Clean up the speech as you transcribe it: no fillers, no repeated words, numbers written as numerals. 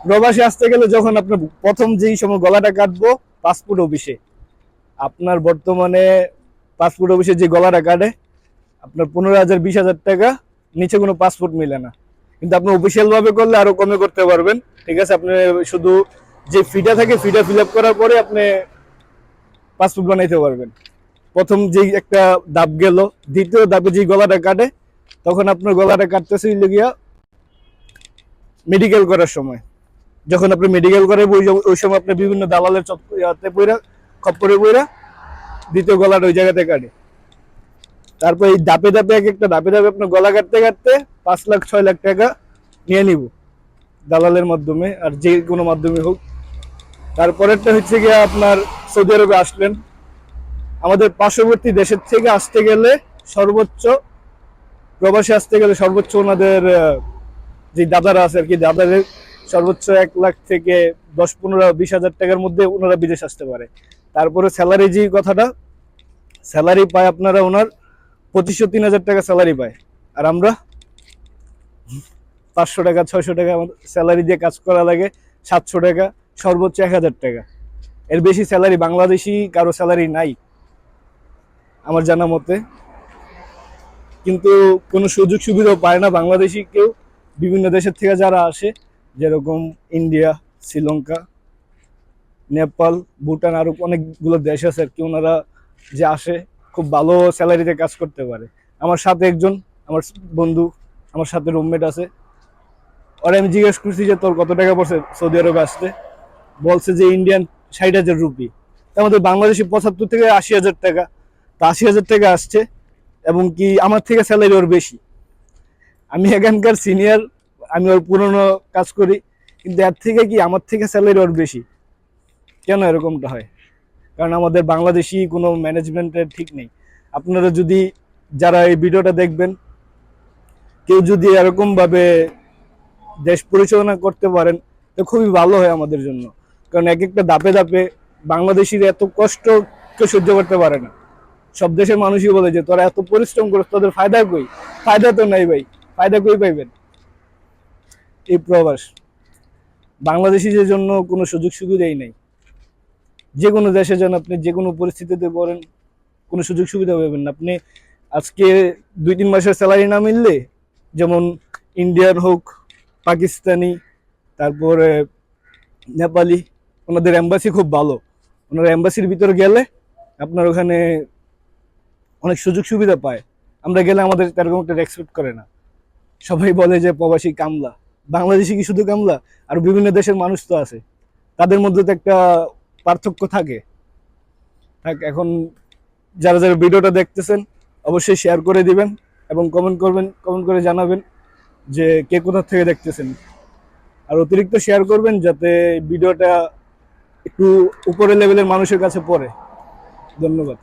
প্রবাসে আসতে গেলে যখন আপনার প্রথম যেই সময় গলাটা কাটবো পাসপোর্ট অফিসে, আপনার বর্তমানে পাসপোর্ট অফিসে যে গলাটা কাটে আপনার 15,000 20,000 টাকা, নিচে কোনো পাসপোর্ট মিলে না। কিন্তু আপনি অফিসিয়াল ভাবে করলে আরো কমে করতে পারবেন। ঠিক আছে, আপনি শুধু যে ফিটা থাকে ফিটা ফিল আপ করার পরে আপনি পাসপোর্ট বানাইতে পারবেন। প্রথম যেই একটা ধাপ গেল, দ্বিতীয় ধাপে যেই গলাটা কাটে তখন আপনার গলাটা কাটতেছে গিয়া মেডিকেল করার সময়। যখন আপনি মেডিকেল করে ওই সময় আপনি বিভিন্ন দালালের চক্করে পইরা খপ্পরে পইরা দ্বিতীয় গলাটা ওই জায়গাতে কাটে। তারপর এই ধাপে ধাপে এক একটা ধাপে ধাপে আপনার গলা কাটতে কাটতে 5 লাখ 6 লাখ টাকা নিয়ে নিব দালালের মাধ্যমে, আর যে কোনো মাধ্যমে হোক। তারপরেরটা হচ্ছে গিয়ে আপনার সৌদি আরবে আসলেন, আমাদের পার্শ্ববর্তী দেশের থেকে আসতে গেলে সর্বোচ্চ, প্রবাসে আসতে গেলে সর্বোচ্চ ওনাদের যে দাদারা আছে আর কি, দাদাদের সর্বোচ্চ 1 লাখ থেকে 10 15 20 হাজার টাকার মধ্যে ওনারা বিদেশ আসতে পারে। তারপরে স্যালারি যে কথাটা, স্যালারি পায় আপনারা ওনার 2500 3000 টাকা স্যালারি পায়, আর আমরা 500 টাকা 600 টাকা স্যালারি দিয়ে কাজ করা লাগে, 700 টাকা সর্বোচ্চ 1000 টাকা। এর বেশি স্যালারি বাংলাদেশি কারো স্যালারি নাই আমার জানা মতে। কিন্তু কোনো সুযোগ সুবিধাও পায় না বাংলাদেশি কেউ বিভিন্ন দেশের থেকে যারা আসে, যেরকম ইন্ডিয়া, শ্রীলঙ্কা, নেপাল, ভুটান, আরো অনেকগুলো দেশ আছে আর কি। ওনারা যে আসে খুব ভালো স্যালারিতে কাজ করতে পারে। আমার সাথে একজন আমার বন্ধু, আমার সাথে রুমমেট আছে, ওরা আমি জিজ্ঞেস করছি যে তোর কত টাকা পড়ছে সৌদি আরবে আসতে, বলছে যে ইন্ডিয়ান 60,000 রুপি, আমাদের বাংলাদেশি 75 থেকে 80,000 টাকা। তা 80,000 টাকা আসছে, এবং কি আমার থেকে স্যালারি ওর বেশি। আমি এখানকার সিনিয়র, আমি ওর পুরনো কাজ করি, কিন্তু এর থেকে কি আমার থেকে স্যালারি ওর বেশি। কেন এরকমটা হয়? কারণ আমাদের বাংলাদেশি কোনো ম্যানেজমেন্টের ঠিক নেই। আপনারা যদি যারা এই ভিডিওটা দেখবেন কেউ যদি এরকম ভাবে দেশ পরিচালনা করতে পারেন তো খুবই ভালো হয় আমাদের জন্য। কারণ এক একটা ধাপে ধাপে বাংলাদেশিরা এত কষ্ট কেউ সহ্য করতে পারে না। সব দেশের মানুষই বলে যে তোরা এত পরিশ্রম করিস, তোদের ফায়দা কই? ফায়দা তো নাই ভাই, ফায়দা কই পাইবেন? এই প্রবাস বাংলাদেশিদের জন্য কোনো সুযোগ সুবিধাই নেই। যে কোনো দেশে যান আপনি, যে কোনো পরিস্থিতিতে পড়েন, কোনো সুযোগ সুবিধা পাবেন না আপনি। আজকে 2-3 মাসের স্যালারি না মিললে, যেমন ইন্ডিয়ান হোক, পাকিস্তানি, তারপরে নেপালি, ওনাদের এম্বাসি খুব ভালো। ওনারা এম্বাসির ভিতরে গেলে আপনার ওখানে অনেক সুযোগ সুবিধা পায়। আমরা গেলে আমাদের তেরকম একটা রেসপেক্ট করে না, সবাই বলে যে প্রবাসী কামলা। বাংলাদেশি কি শুধু কামলা? আর বিভিন্ন দেশের মানুষ তো আছে, তাদের মধ্যে তো একটা পার্থক্য থাকে। এখন যারা যারা ভিডিওটা দেখতেছেন অবশ্যই শেয়ার করে দিবেন এবং কমেন্ট করবেন, কমেন্ট করে জানাবেন যে কে কোথা থেকে দেখতেছেন। আর অতিরিক্ত শেয়ার করবেন যাতে ভিডিওটা একটু উপরের লেভেলের মানুষের কাছে পড়ে। ধন্যবাদ।